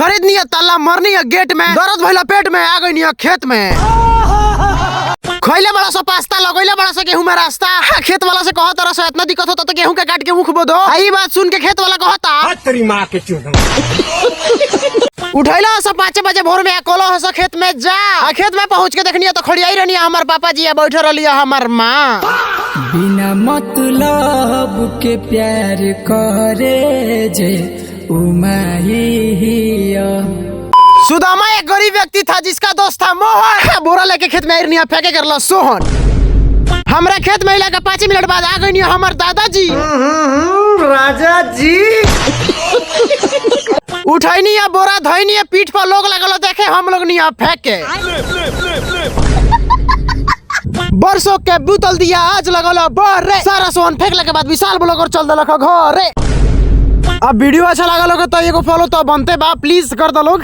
खरीदनी है ताला, मरनी है गेट में, दर्द भइला पेट में, आ गई खेत में। खैले बड़ा सा पास्ता, लगैले बड़ा सा गेहूं में रास्ता। खेत वाला से कहत रहा से इतना दिक्कत होता तो गेहूं के काट के मुख बोदो। आई बात सुन के खेत वाला कहता तेरी माँ के चूत। उठैला सा 5 बजे भोर में, कोलो हस खेत में जा। खेत में पहुंच के देखनी तो खड़ियाई रहनी हमार पापा जी, बैठे रही हमार माँ। बिना मतलब के प्यार करे जे सुदामा एक गरीब व्यक्ति था जिसका दोस्त था मोहन। बोरा लेके खेत में आइरनिया फेंके करला सोहन। हमरा खेत में लगा 5 मिनट बाद आ गई हमार दादाजी। राजा जी उठैनी है बोरा, धैनी है पीठ पर, लोग लगल देखे, हम लोग नहीं फेंके। बरसों के बुतल दिया आज लगल बरे, सारा सोहन फेंकले के बाद विशाल ब्लॉगर चल देलक घरे। अब वीडियो अच्छा लगा लोग तो एगो फॉलो तो बनते बा, प्लीज कर दो लोग।